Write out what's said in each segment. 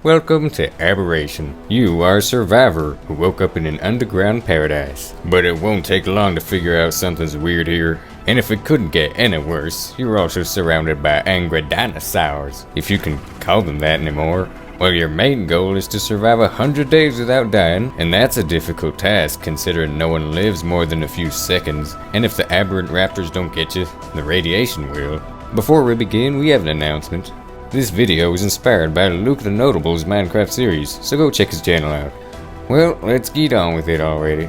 Welcome to Aberration. You are a survivor who woke up in an underground paradise. But it won't take long to figure out something's weird here. And if it couldn't get any worse, you're also surrounded by angry dinosaurs, if you can call them that anymore. Well, your main goal is to survive 100 days without dying, and that's a difficult task considering no one lives more than a few seconds. And if the aberrant raptors don't get you, the radiation will. Before we begin, we have an announcement. This video was inspired by Luke the Notable's Minecraft series, so go check his channel out. Well, let's get on with it already.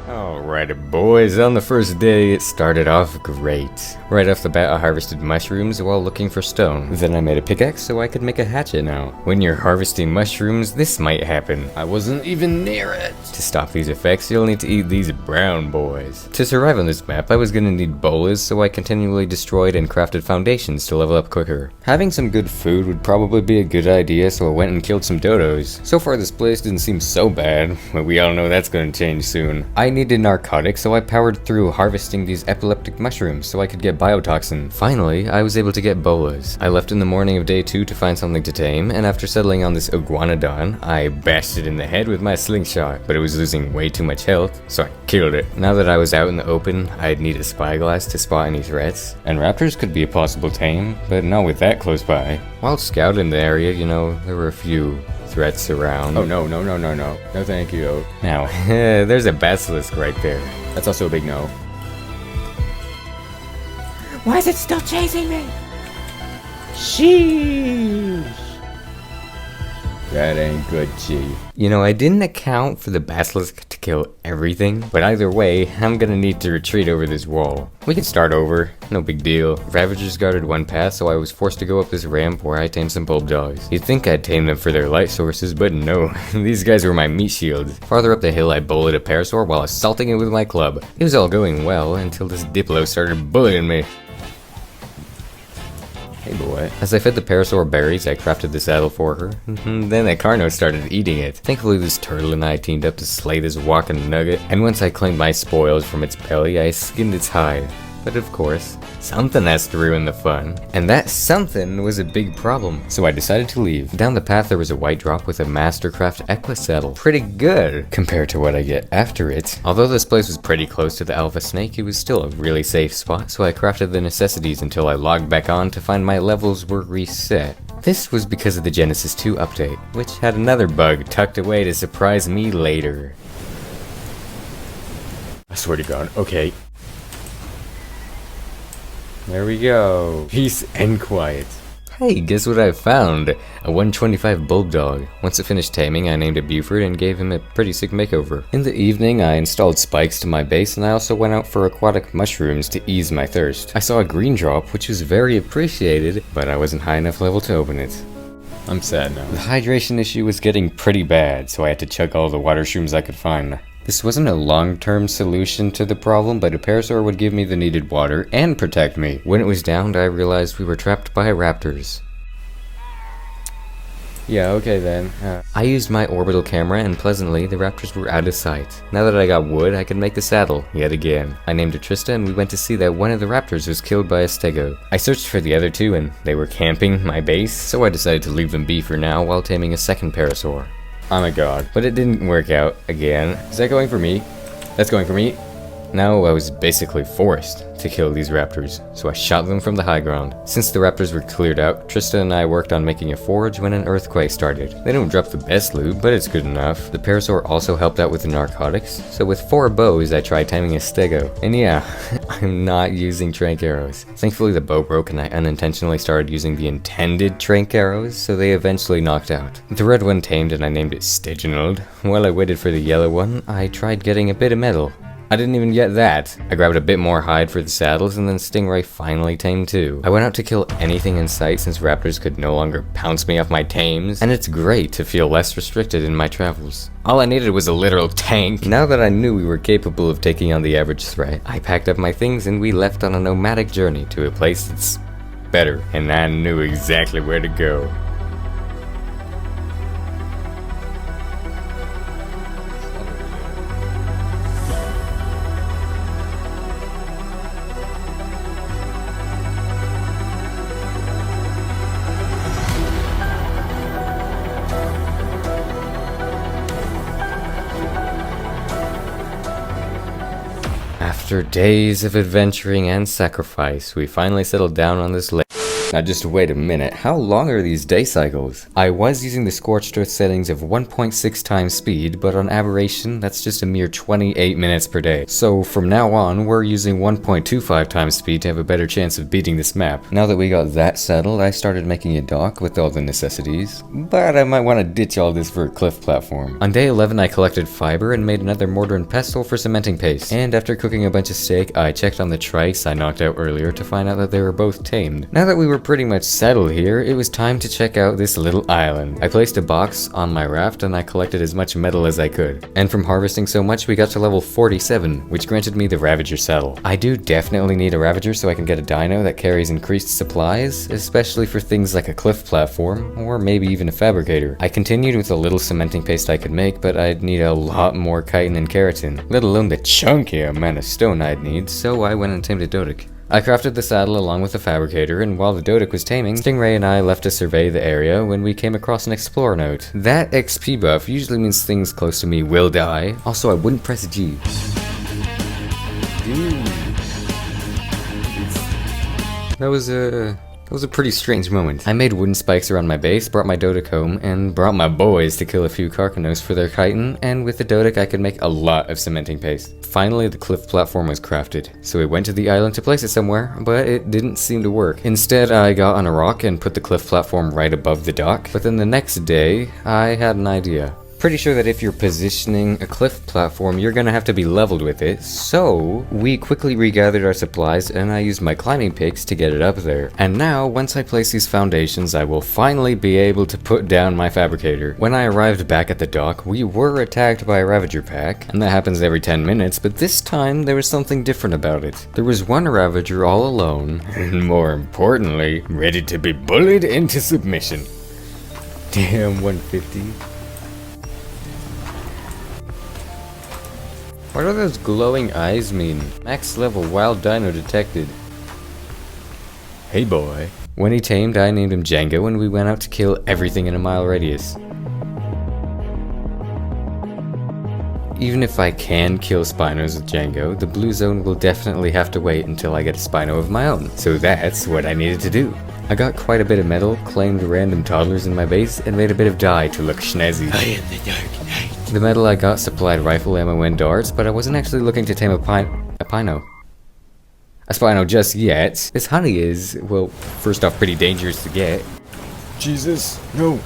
Alrighty boys, on the first day it started off great. Right off the bat I harvested mushrooms while looking for stone. Then I made a pickaxe so I could make a hatchet now. When you're harvesting mushrooms, this might happen. I wasn't even near it. To stop these effects, you'll need to eat these brown boys. To survive on this map, I was gonna need bolas, so I continually destroyed and crafted foundations to level up quicker. Having some good food would probably be a good idea, so I went and killed some dodos. So far this place didn't seem so bad, but we all know that's gonna change soon. I needed narcotics, so I powered through harvesting these epileptic mushrooms so I could get biotoxin. Finally, I was able to get bolas. I left in the morning of day 2 to find something to tame, and after settling on this iguanodon, I bashed it in the head with my slingshot, but it was losing way too much health, so I killed it. Now that I was out in the open, I'd need a spyglass to spot any threats, and raptors could be a possible tame, but not with that close by. While scouting the area, you know, there were a few threats around. Oh no, no, no, no, no. No thank you. Now, there's a basilisk right there. That's also a big no. Why is it still chasing me? Sheesh. That ain't good, Chief. You know, I didn't account for the basilisk to kill everything, but either way, I'm gonna need to retreat over this wall. We can start over, no big deal. Ravagers guarded one path, so I was forced to go up this ramp where I tamed some bulb dogs. You'd think I'd tame them for their light sources, but no. These guys were my meat shields. Farther up the hill, I bullied a parasaur while assaulting it with my club. It was all going well until this Diplo started bullying me. Hey boy. As I fed the parasaur berries, I crafted the saddle for her. Then the Carno started eating it. Thankfully this turtle and I teamed up to slay this walking nugget, and once I claimed my spoils from its belly, I skinned its hide. But of course, something has to ruin the fun. And that something was a big problem, so I decided to leave. Down the path there was a white drop with a Mastercraft Equa saddle. Pretty good, compared to what I get after it. Although this place was pretty close to the Alpha Snake, it was still a really safe spot, so I crafted the necessities until I logged back on to find my levels were reset. This was because of the Genesis 2 update, which had another bug tucked away to surprise me later. I swear to God, okay. There we go. Peace and quiet. Hey, guess what I found? A 125 bulb dog. Once it finished taming, I named it Buford and gave him a pretty sick makeover. In the evening, I installed spikes to my base, and I also went out for aquatic mushrooms to ease my thirst. I saw a green drop, which was very appreciated, but I wasn't high enough level to open it. I'm sad now. The hydration issue was getting pretty bad, so I had to chug all the water shrooms I could find. This wasn't a long-term solution to the problem, but a parasaur would give me the needed water and protect me. When it was downed, I realized we were trapped by raptors. Yeah, okay then. I used my orbital camera, and pleasantly, the raptors were out of sight. Now that I got wood, I could make the saddle, yet again. I named it Trista, and we went to see that one of the raptors was killed by a stego. I searched for the other two, and they were camping my base, so I decided to leave them be for now while taming a second parasaur. Oh my god. But it didn't work out again. Is that going for me? That's going for me. Now I was basically forced to kill these raptors, so I shot them from the high ground. Since the raptors were cleared out, Trista and I worked on making a forge when an earthquake started. They don't drop the best loot, but it's good enough. The parasaur also helped out with the narcotics, so with 4 bows I tried timing a stego. And yeah, I'm not using trank arrows. Thankfully the bow broke and I unintentionally started using the intended trank arrows, so they eventually knocked out. The red one tamed and I named it Stygianold. While I waited for the yellow one, I tried getting a bit of metal. I didn't even get that. I grabbed a bit more hide for the saddles, and then Stingray finally tamed too. I went out to kill anything in sight since raptors could no longer pounce me off my tames, and it's great to feel less restricted in my travels. All I needed was a literal tank. Now that I knew we were capable of taking on the average threat, I packed up my things and we left on a nomadic journey to a place that's better, and I knew exactly where to go. After days of adventuring and sacrifice, we finally settled down on this lake. Now just wait a minute, how long are these day cycles? I was using the scorched earth settings of 1.6 times speed, but on Aberration, that's just a mere 28 minutes per day. So from now on, we're using 1.25 times speed to have a better chance of beating this map. Now that we got that settled, I started making a dock with all the necessities, but I might want to ditch all this for a cliff platform. On day 11, I collected fiber and made another mortar and pestle for cementing paste. And after cooking a bunch of steak, I checked on the trikes I knocked out earlier to find out that they were both tamed. Now that we were pretty much settled here, it was time to check out this little island. I placed a box on my raft and I collected as much metal as I could. And from harvesting so much, we got to level 47, which granted me the Ravager saddle. I do definitely need a Ravager so I can get a dino that carries increased supplies, especially for things like a cliff platform, or maybe even a fabricator. I continued with the little cementing paste I could make, but I'd need a lot more chitin and keratin, let alone the chunky amount of stone I'd need, so I went and tamed a Dodic. I crafted the saddle along with the fabricator, and while the Dodic was taming, Stingray and I left to survey the area when we came across an explorer note. That XP buff usually means things close to me will die. Also, I wouldn't press G. Dude. That was a pretty strange moment. I made wooden spikes around my base, brought my Dodic home, and brought my boys to kill a few Carcanos for their chitin, and with the Dodic I could make a lot of cementing paste. Finally, the cliff platform was crafted, so we went to the island to place it somewhere, but it didn't seem to work. Instead, I got on a rock and put the cliff platform right above the dock, but then the next day, I had an idea. Pretty sure that if you're positioning a cliff platform, you're gonna have to be leveled with it, so we quickly regathered our supplies and I used my climbing picks to get it up there. And now, once I place these foundations, I will finally be able to put down my fabricator. When I arrived back at the dock, we were attacked by a Ravager pack, and that happens every 10 minutes, but this time there was something different about it. There was one Ravager all alone, and more importantly, ready to be bullied into submission. Damn, 150. What do those glowing eyes mean? Max level wild dino detected. Hey boy. When he tamed, I named him Django and we went out to kill everything in a mile radius. Even if I can kill Spinos with Django, the blue zone will definitely have to wait until I get a Spino of my own. So that's what I needed to do. I got quite a bit of metal, claimed random toddlers in my base, and made a bit of dye to look schnazzy. I am the Dark Knight. The metal I got supplied rifle ammo and darts, but I wasn't actually looking to tame a Spino just yet. This honey is, well, first off pretty dangerous to get. Jesus, no.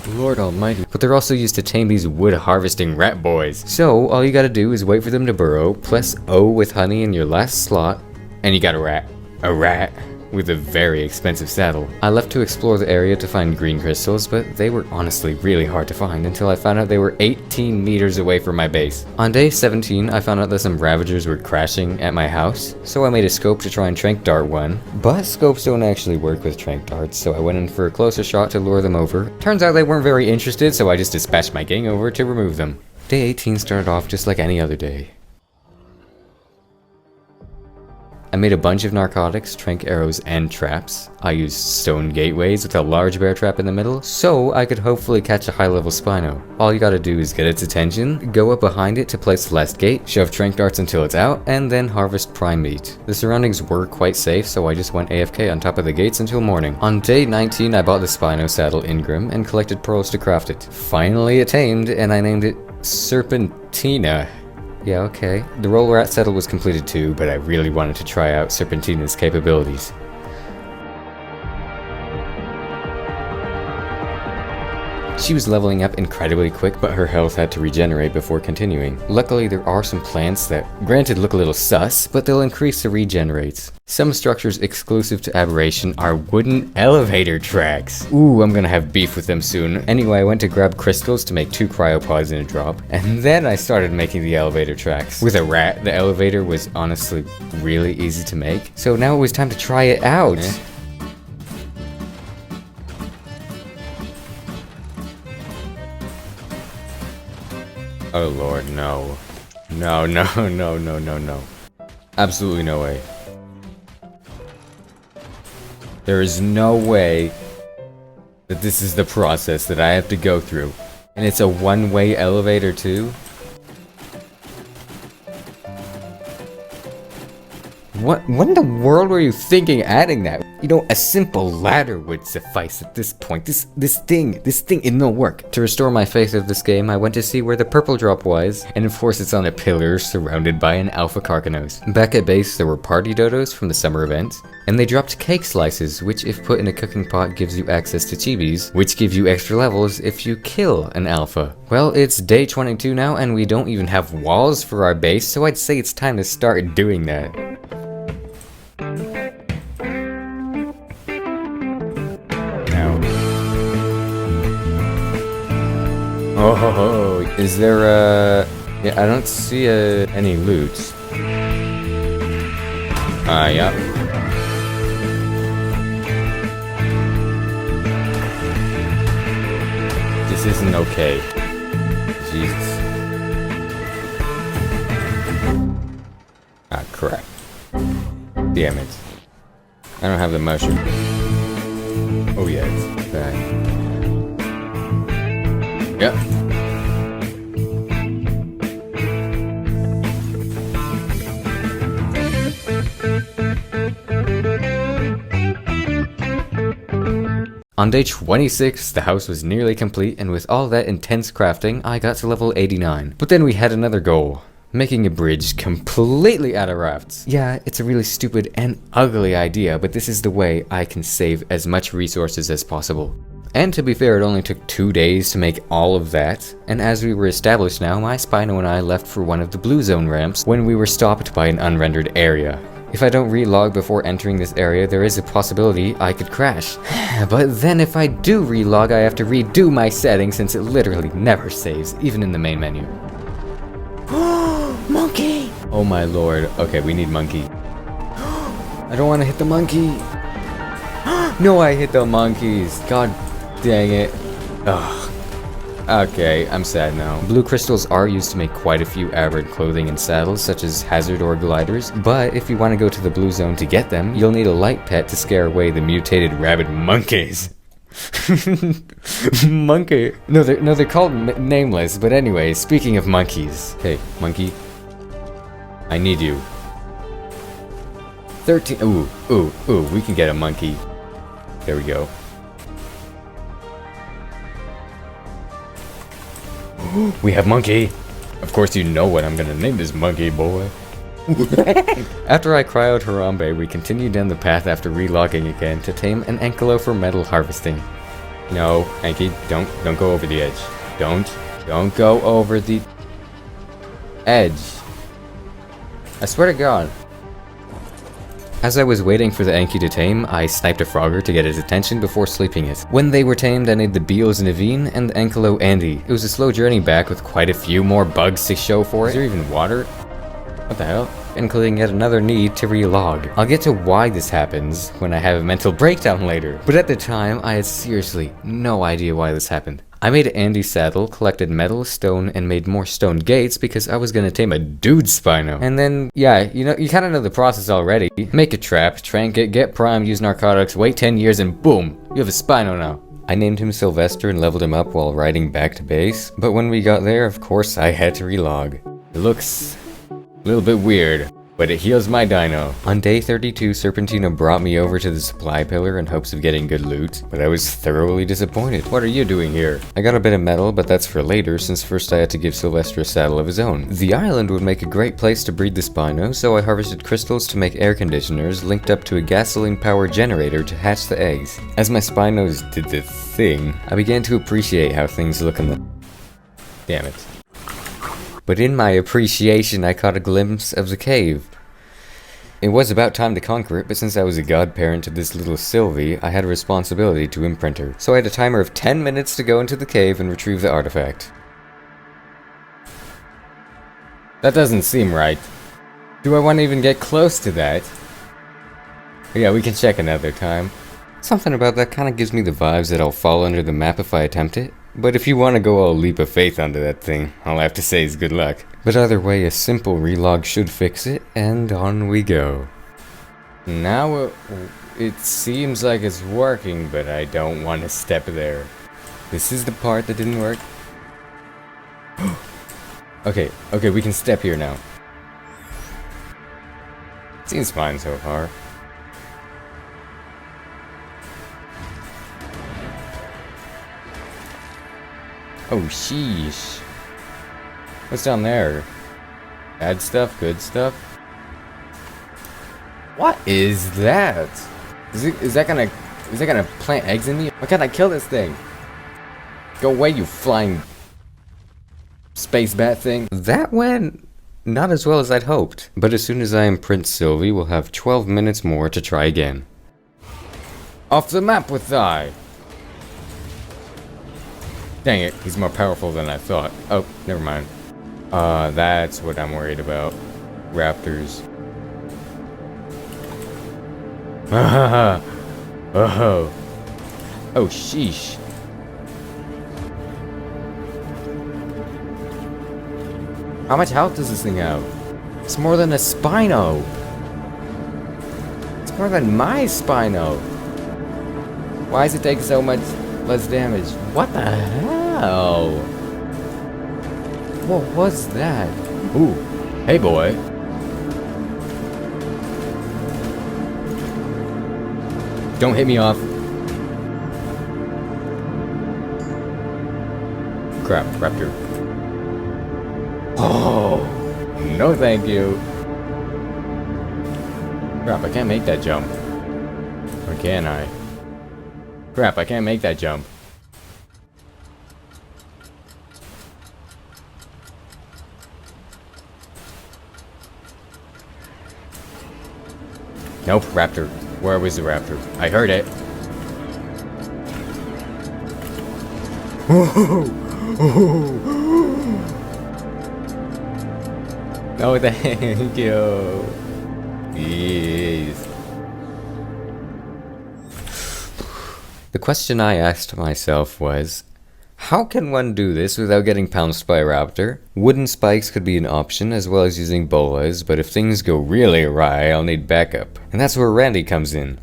Lord almighty. But they're also used to tame these wood harvesting rat boys. So all you gotta do is wait for them to burrow, plus O with honey in your last slot, and you got a rat. A rat. With a very expensive saddle. I left to explore the area to find green crystals, but they were honestly really hard to find until I found out they were 18 meters away from my base. On day 17, I found out that some Ravagers were crashing at my house, so I made a scope to try and trank dart one. But scopes don't actually work with trank darts, so I went in for a closer shot to lure them over. Turns out they weren't very interested, so I just dispatched my gang over to remove them. Day 18 started off just like any other day. I made a bunch of narcotics, trank arrows, and traps. I used stone gateways with a large bear trap in the middle, so I could hopefully catch a high-level Spino. All you gotta do is get its attention, go up behind it to place the last gate, shove trank darts until it's out, and then harvest prime meat. The surroundings were quite safe, so I just went AFK on top of the gates until morning. On day 19, I bought the Spino saddle Ingram and collected pearls to craft it. Finally it tamed, and I named it Serpentina. Yeah, okay. The roll rat saddle was completed too, but I really wanted to try out Serpentina's capabilities. She was leveling up incredibly quick, but her health had to regenerate before continuing. Luckily, there are some plants that, granted, look a little sus, but they'll increase the regenerates. Some structures exclusive to Aberration are wooden elevator tracks. Ooh, I'm gonna have beef with them soon. Anyway, I went to grab crystals to make 2 cryopods in a drop, and then I started making the elevator tracks. With a rat, the elevator was honestly really easy to make, so now it was time to try it out. Oh lord, no. No, no, no, no, no, no. Absolutely no way. There is no way that this is the process that I have to go through. And it's a one-way elevator too? What in the world were you thinking adding that? You know, a simple ladder would suffice at this point. This thing, it no work. To restore my faith of this game, I went to see where the purple drop was, and of course it's on a pillar surrounded by an alpha carcanos. Back at base, there were party dodos from the summer event, and they dropped cake slices, which if put in a cooking pot gives you access to chibis, which give you extra levels if you kill an alpha. Well, it's day 22 now, and we don't even have walls for our base, so I'd say it's time to start doing that. Oh, is there yeah, I don't see any loot. Yeah. This isn't okay. Jesus. Ah, crap. Damn it. I don't have the mushroom. Oh yeah, it's bad. Yep. On day 26, the house was nearly complete, and with all that intense crafting, I got to level 89. But then we had another goal. Making a bridge completely out of rafts. Yeah, it's a really stupid and ugly idea, but this is the way I can save as much resources as possible. And to be fair, it only took 2 days to make all of that, and as we were established now, my Spino and I left for one of the blue zone ramps when we were stopped by an unrendered area. If I don't relog before entering this area, there is a possibility I could crash. But then if I do relog, I have to redo my settings since it literally never saves, even in the main menu. Monkey! Oh my lord. Okay, we need monkey. I don't want to hit the monkey. No, I hit the monkeys. God dang it. Ugh. Okay, I'm sad now. Blue crystals are used to make quite a few aberrant clothing and saddles, such as hazard or gliders, but if you want to go to the blue zone to get them, you'll need a light pet to scare away the mutated rabid monkeys. Monkey. No, they're called nameless, but anyway, speaking of monkeys. Hey, monkey. I need you. 13, ooh, we can get a monkey. There we go. We have monkey! Of course you know what I'm gonna name this monkey, boy. After I cry out Harambe, we continue down the path after relogging again to tame an Ankylo for metal harvesting. No, Anky, don't go over the edge. Don't go over the edge. I swear to God. As I was waiting for the Anky to tame, I sniped a Frogger to get his attention before sleeping it. When they were tamed, I named the Beals Naveen and the Ankylo Andy. It was a slow journey back with quite a few more bugs to show for it. Is there even water? What the hell? Including yet another need to relog. I'll get to why this happens when I have a mental breakdown later. But at the time, I had seriously no idea why this happened. I made Andy's saddle, collected metal, stone, and made more stone gates because I was gonna tame a dude Spino. And then, yeah, you kinda know the process already. Make a trap, trank it, get primed, use narcotics, wait 10 years, and boom! You have a Spino now. I named him Sylvester and leveled him up while riding back to base, but when we got there, of course, I had to relog. It looks a little bit weird, but it heals my dino. On day 32, Serpentino brought me over to the supply pillar in hopes of getting good loot, but I was thoroughly disappointed. What are you doing here? I got a bit of metal, but that's for later, since first I had to give Sylvester a saddle of his own. The island would make a great place to breed the Spino, so I harvested crystals to make air conditioners, linked up to a gasoline-powered generator to hatch the eggs. As my Spinos did the thing, I began to appreciate how things look in the... Damn it. But in my appreciation, I caught a glimpse of the cave. It was about time to conquer it, but since I was a godparent to this little Sylvie, I had a responsibility to imprint her. So I had a timer of 10 minutes to go into the cave and retrieve the artifact. That doesn't seem right. Do I want to even get close to that? Yeah, we can check another time. Something about that kind of gives me the vibes that I'll fall under the map if I attempt it. But if you want to go all leap of faith onto that thing, all I have to say is good luck. But either way, a simple relog should fix it, and on we go. Now it seems like it's working, but I don't want to step there. This is the part that didn't work. Okay, we can step here now. Seems fine so far. Oh, sheesh. What's down there? Bad stuff? Good stuff? What is that? Is that gonna plant eggs in me? Why can't I kill this thing? Go away, you flying space bat thing. That went not as well as I'd hoped. But as soon as I imprint Sylvie, we'll have 12 minutes more to try again. Off the map with thy! Dang it, he's more powerful than I thought. Oh, never mind. That's what I'm worried about. Raptors. Oh. Oh, sheesh. How much health does this thing have? It's more than a Spino. It's more than my Spino. Why does it take so much less damage? What the hell? What was that? Ooh. Hey, boy. Don't hit me off. Crap, raptor. Oh, no thank you. Crap, I can't make that jump. Or can I? Crap, I can't make that jump. Nope, raptor. Where was the raptor? I heard it. No, thank you. Please. The question I asked myself was, how can one do this without getting pounced by a raptor? Wooden spikes could be an option, as well as using bolas, but if things go really awry, I'll need backup. And that's where Randy comes in.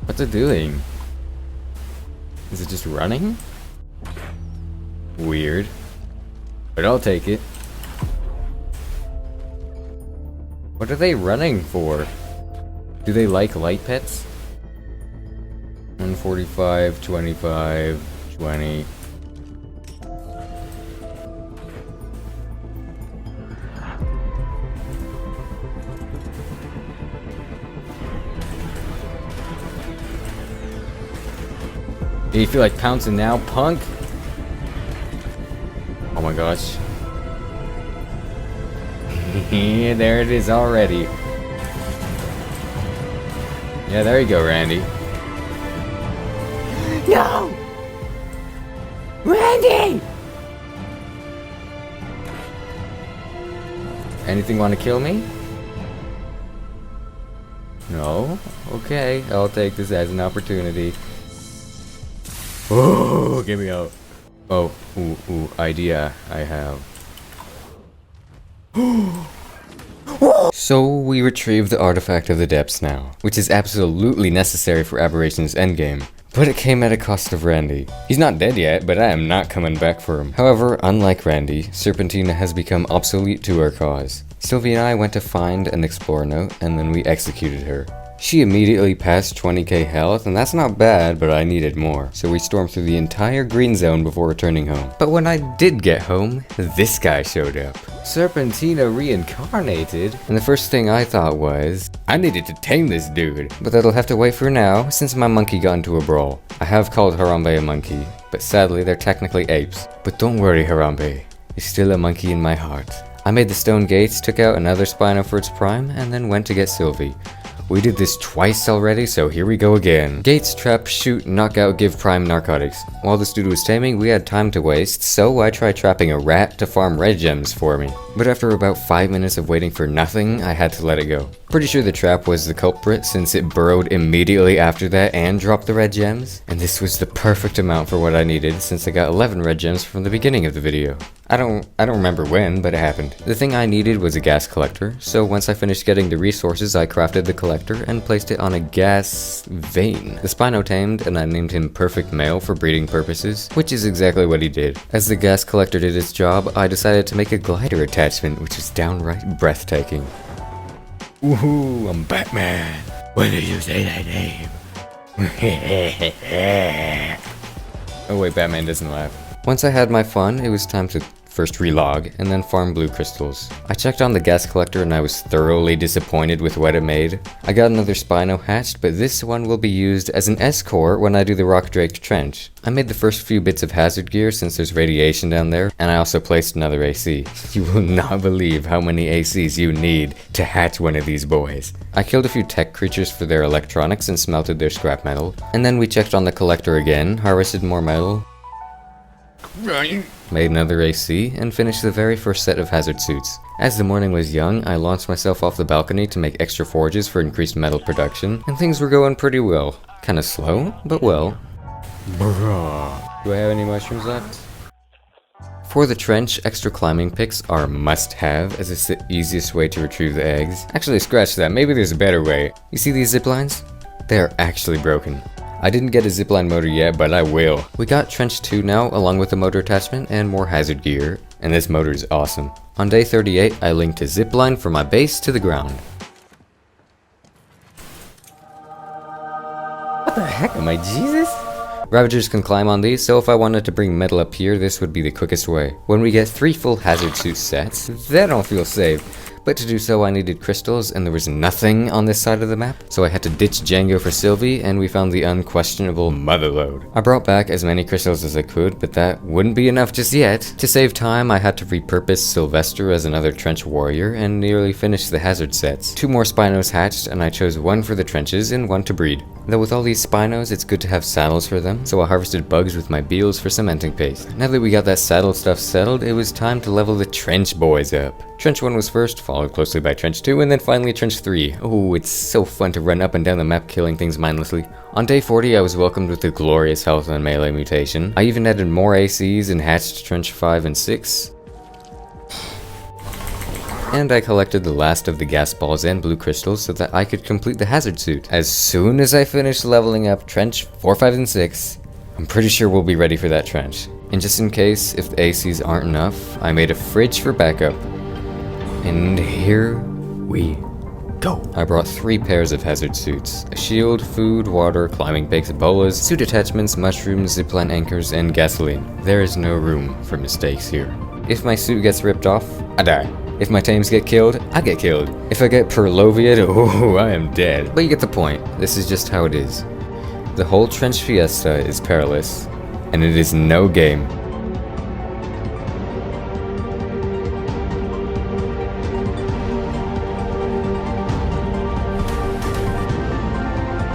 What's it doing? Is it just running? Weird. But I'll take it. What are they running for? Do they like light pets? 145, 25, 20. Do you feel like pouncing now, punk? Oh my gosh. There it is already. Yeah, there you go, Randy. No! Randy! Anything want to kill me? No? Okay, I'll take this as an opportunity. Oh, get me out. Oh, ooh, idea I have. So we retrieve the artifact of the depths now, which is absolutely necessary for Aberration's endgame. But it came at a cost of Randy. He's not dead yet, but I am not coming back for him. However, unlike Randy, Serpentina has become obsolete to our cause. Sylvie and I went to find and explore note, and then we executed her. She immediately passed 20k health, and that's not bad, but I needed more. So we stormed through the entire green zone before returning home. But when I did get home, this guy showed up. Serpentina reincarnated, and the first thing I thought was, I needed to tame this dude. But that'll have to wait for now, since my monkey got into a brawl. I have called Harambe a monkey, but sadly they're technically apes. But don't worry, Harambe, you're still a monkey in my heart. I made the stone gates, took out another Spino for its prime, and then went to get Sylvie. We did this twice already, so here we go again. Gates, trap, shoot, knock out, give prime narcotics. While this dude was taming, we had time to waste, so I tried trapping a rat to farm red gems for me. But after about 5 minutes of waiting for nothing, I had to let it go. Pretty sure the trap was the culprit, since it burrowed immediately after that and dropped the red gems. And this was the perfect amount for what I needed, since I got 11 red gems from the beginning of the video. I don't remember when, but it happened. The thing I needed was a gas collector, so once I finished getting the resources, I crafted the collector and placed it on a gas vein. The Spino tamed, and I named him Perfect Male for breeding purposes, which is exactly what he did. As the gas collector did its job, I decided to make a glider attachment, which is downright breathtaking. Woohoo, I'm Batman. When did you say that name? Oh wait, Batman doesn't laugh. Once I had my fun, it was time to first relog, and then farm blue crystals. I checked on the gas collector and I was thoroughly disappointed with what it made. I got another Spino hatched, but this one will be used as an S-core when I do the Rock Drake Trench. I made the first few bits of hazard gear since there's radiation down there, and I also placed another AC. You will not believe how many ACs you need to hatch one of these boys. I killed a few tech creatures for their electronics and smelted their scrap metal, and then we checked on the collector again, harvested more metal, made another AC, and finished the very first set of hazard suits. As the morning was young, I launched myself off the balcony to make extra forges for increased metal production, and things were going pretty well. Kinda slow, but well. Bruh. Do I have any mushrooms left? For the trench, extra climbing picks are a must-have, as it's the easiest way to retrieve the eggs. Actually, scratch that, maybe there's a better way. You see these zip lines? They are actually broken. I didn't get a zipline motor yet, but I will. We got Trench 2 now, along with a motor attachment and more hazard gear, and this motor is awesome. On day 38, I linked a zipline from my base to the ground. What the heck, am I Jesus? Ravagers can climb on these, so if I wanted to bring metal up here, this would be the quickest way. When we get 3 full hazard suit sets, that don't feel safe. But to do so I needed crystals, and there was nothing on this side of the map, so I had to ditch Django for Sylvie, and we found the unquestionable motherlode. I brought back as many crystals as I could, but that wouldn't be enough just yet. To save time, I had to repurpose Sylvester as another trench warrior, and nearly finished the hazard sets. 2 more Spinos hatched, and I chose 1 for the trenches and 1 to breed. Though with all these Spinos, it's good to have saddles for them, so I harvested bugs with my beetles for cementing paste. Now that we got that saddle stuff settled, it was time to level the trench boys up. Trench 1 was first, followed closely by Trench 2, and then finally Trench 3. Oh, it's so fun to run up and down the map killing things mindlessly. On day 40, I was welcomed with a glorious health and melee mutation. I even added more ACs and hatched Trench 5 and 6. And I collected the last of the gas balls and blue crystals so that I could complete the hazard suit. As soon as I finished leveling up Trench 4, 5, and 6, I'm pretty sure we'll be ready for that trench. And just in case, if the ACs aren't enough, I made a fridge for backup. And here we go. I brought 3 pairs of hazard suits. A shield, food, water, climbing peaks, bolas, suit attachments, mushrooms, zipline anchors, and gasoline. There is no room for mistakes here. If my suit gets ripped off, I die. If my tames get killed, I get killed. If I get Perloviated, oh, I am dead. But you get the point. This is just how it is. The whole trench fiesta is perilous, and it is no game.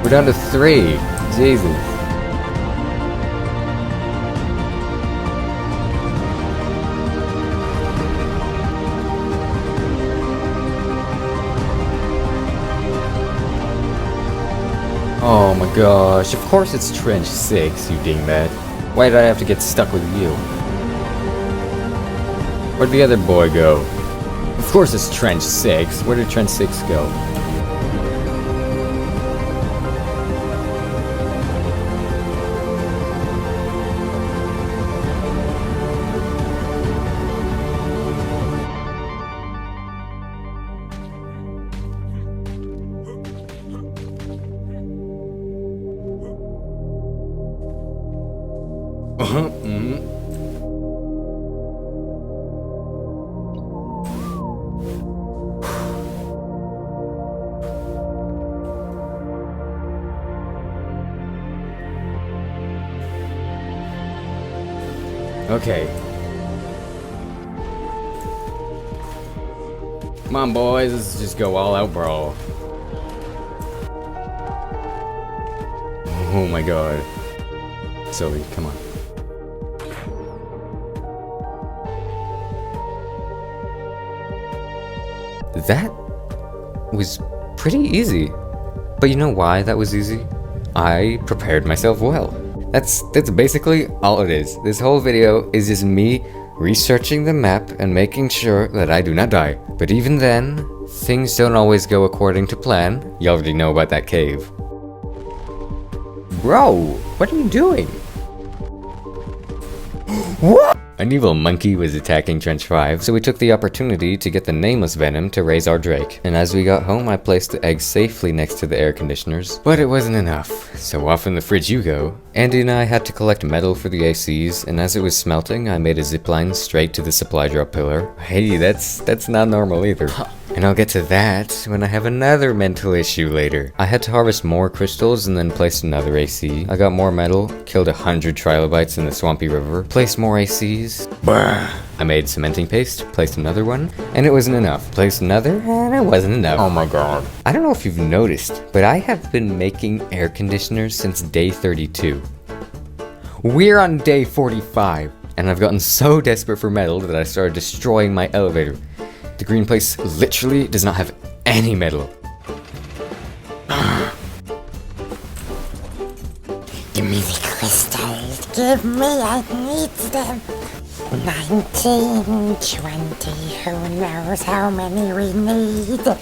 We're down to 3. Jesus. Oh my gosh, of course it's Trench 6, you dingbat. Why did I have to get stuck with you? Where'd the other boy go? Of course it's Trench 6. Where did Trench 6 go? Okay. Come on, boys, let's just go all out brawl. Oh my god. Sylvie, come on. That was pretty easy. But you know why that was easy? I prepared myself well. That's basically all it is. This whole video is just me researching the map and making sure that I do not die. But even then, things don't always go according to plan. You already know about that cave. Bro, what are you doing? What? An evil monkey was attacking Trench 5, so we took the opportunity to get the nameless venom to raise our Drake. And as we got home, I placed the eggs safely next to the air conditioners. But it wasn't enough, so off in the fridge you go. Andy and I had to collect metal for the ACs, and as it was smelting, I made a zipline straight to the supply drop pillar. Hey, that's not normal either. And I'll get to that when I have another mental issue later. I had to harvest more crystals and then placed another AC. I got more metal, killed 100 trilobites in the swampy river, placed more ACs. Brr. I made cementing paste, placed another one, and it wasn't enough. Placed another, and it wasn't enough. Oh my god. I don't know if you've noticed, but I have been making air conditioners since day 32. We're on day 45, and I've gotten so desperate for metal that I started destroying my elevator. The green place literally does not have any metal. Give me the crystals. Give me, I need them. 19, 20, who knows how many we need. All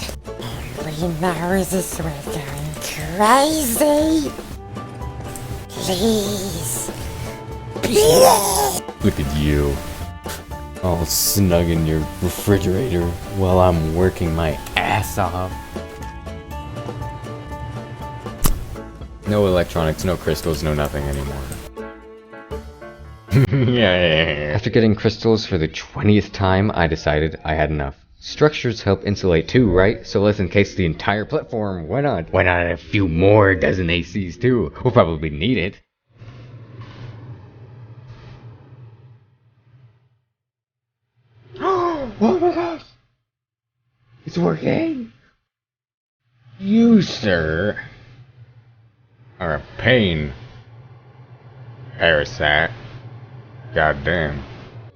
we know is we're going crazy. Please. Please. Look at you. All snug in your refrigerator while I'm working my ass off. No electronics, no crystals, no nothing anymore. Yeah. After getting crystals for the 20th time, I decided I had enough. Structures help insulate too, right? So let's encase the entire platform. Why not? Why not a few more dozen ACs too? We'll probably need it. Oh my gosh! It's working! You, sir, are a pain. Parasite. Goddamn.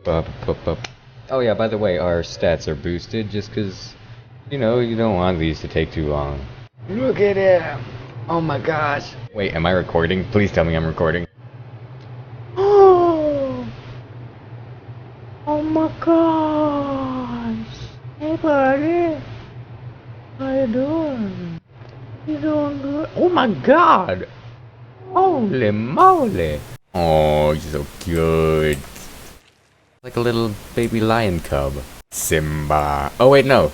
Oh yeah, by the way, our stats are boosted just cause, you know, you don't want these to take too long. Look at him! Oh my gosh! Wait, am I recording? Please tell me I'm recording. Oh my gosh! Hey buddy! How you doing? You doing good? Oh my god! Holy moly! Oh, you're so cute. Like a little baby lion cub. Simba. Oh wait, no.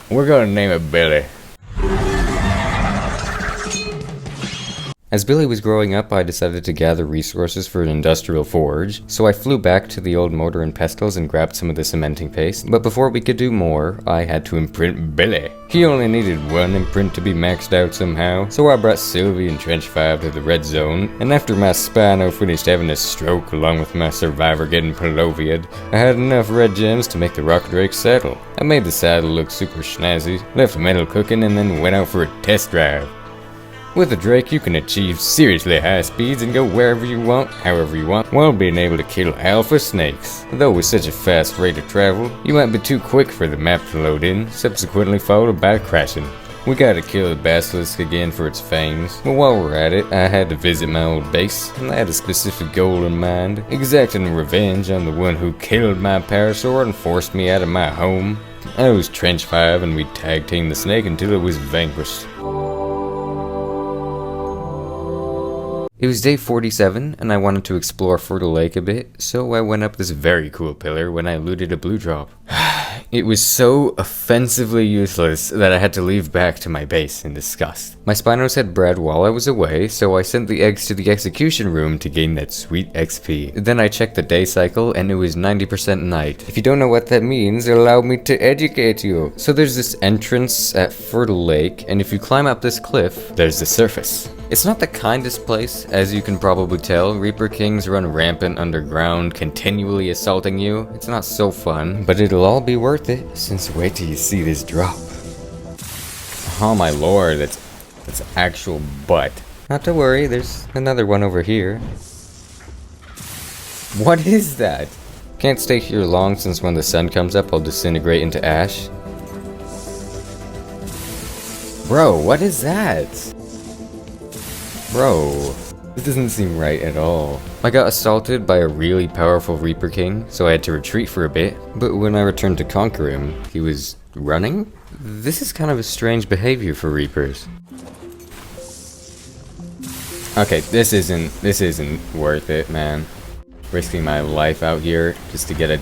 We're gonna name it Billy. As Billy was growing up, I decided to gather resources for an industrial forge, so I flew back to the old mortar and pestles and grabbed some of the cementing paste, but before we could do more, I had to imprint Billy. He only needed one imprint to be maxed out somehow, so I brought Sylvie and Trench 5 to the red zone, and after my Spino finished having a stroke along with my survivor getting paloviaed, I had enough red gems to make the Rock Drake saddle. I made the saddle look super snazzy, left metal cooking, and then went out for a test drive. With a Drake, you can achieve seriously high speeds and go wherever you want, however you want, while being able to kill alpha snakes. Though with such a fast rate of travel, you might be too quick for the map to load in, subsequently followed by crashing. We gotta kill the basilisk again for its fangs, but while we're at it, I had to visit my old base, and I had a specific goal in mind, exacting revenge on the one who killed my parasaur and forced me out of my home. I was Trench 5 and we tag teamed the snake until it was vanquished. It was day 47, and I wanted to explore Fertile Lake a bit, so I went up this very cool pillar when I looted a blue drop. It was so offensively useless that I had to leave back to my base in disgust. My Spinos had bred while I was away, so I sent the eggs to the execution room to gain that sweet XP. Then I checked the day cycle, and it was 90% night. If you don't know what that means, allow me to educate you. So there's this entrance at Fertile Lake, and if you climb up this cliff, there's the surface. It's not the kindest place, as you can probably tell. Reaper Kings run rampant underground, continually assaulting you. It's not so fun, but it'll all be worth it, since wait till you see this drop. Oh my lord, that's actual butt. Not to worry, there's another one over here. What is that? Can't stay here long since when the sun comes up I'll disintegrate into ash. Bro, what is that? Bro, this doesn't seem right at all. I got assaulted by a really powerful Reaper King, so I had to retreat for a bit, but when I returned to conquer him, he was running? This is kind of a strange behavior for Reapers. Okay, this isn't worth it, man. risking my life out here just to get a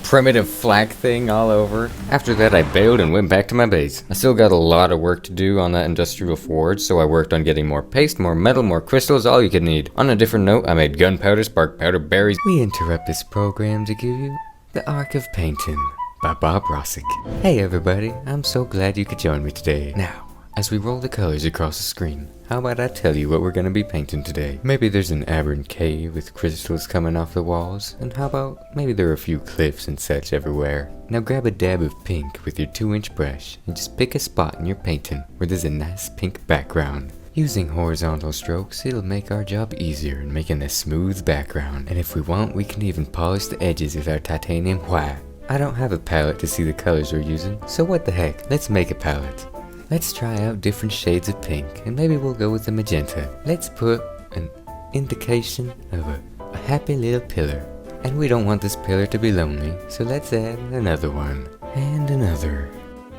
primitive flak thing all over. After that, I bailed and went back to my base. I still got a lot of work to do on that industrial forge, so I worked on getting more paste, more metal, more crystals, all you could need. On a different note, I made gunpowder, spark powder, berries. We interrupt this program to give you the Ark of Painting by Bob Rossick. Hey everybody, I'm so glad you could join me today. Now, as we roll the colors across the screen, how about I tell you what we're gonna be painting today? Maybe there's an aberrant cave with crystals coming off the walls, and how about maybe there are a few cliffs and such everywhere. Now grab a dab of pink with your 2-inch brush and just pick a spot in your painting where there's a nice pink background. Using horizontal strokes, it'll make our job easier in making a smooth background, and if we want, we can even polish the edges with our titanium white. I don't have a palette to see the colors we're using, so what the heck, let's make a palette. Let's try out different shades of pink, and maybe we'll go with the magenta. Let's put an indication of a happy little pillar. And we don't want this pillar to be lonely, so let's add another one. And another.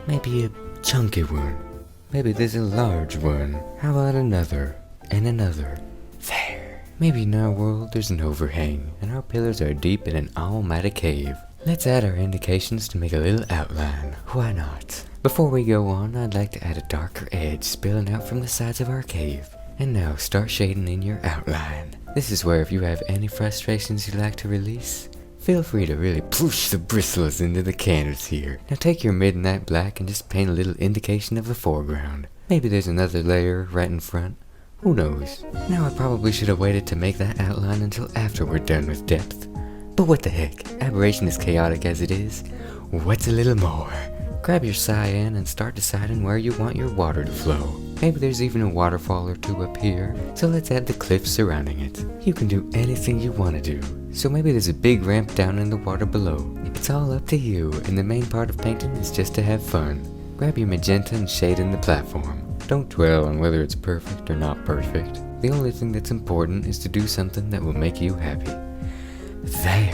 Maybe a chunky one. Maybe there's a large one. How about another? And another. There. Maybe in our world there's an overhang, and our pillars are deep in an almighty cave. Let's add our indications to make a little outline. Why not? Before we go on, I'd like to add a darker edge spilling out from the sides of our cave. And now start shading in your outline. This is where if you have any frustrations you'd like to release, feel free to really push the bristles into the canvas here. Now take your midnight black and just paint a little indication of the foreground. Maybe there's another layer right in front. Who knows? Now I probably should have waited to make that outline until after we're done with depth. But what the heck, Aberration is chaotic as it is. What's a little more? Grab your cyan and start deciding where you want your water to flow. Maybe there's even a waterfall or two up here, so let's add the cliffs surrounding it. You can do anything you want to do, so maybe there's a big ramp down in the water below. It's all up to you, and the main part of painting is just to have fun. Grab your magenta and shade in the platform. Don't dwell on whether it's perfect or not perfect. The only thing that's important is to do something that will make you happy. There.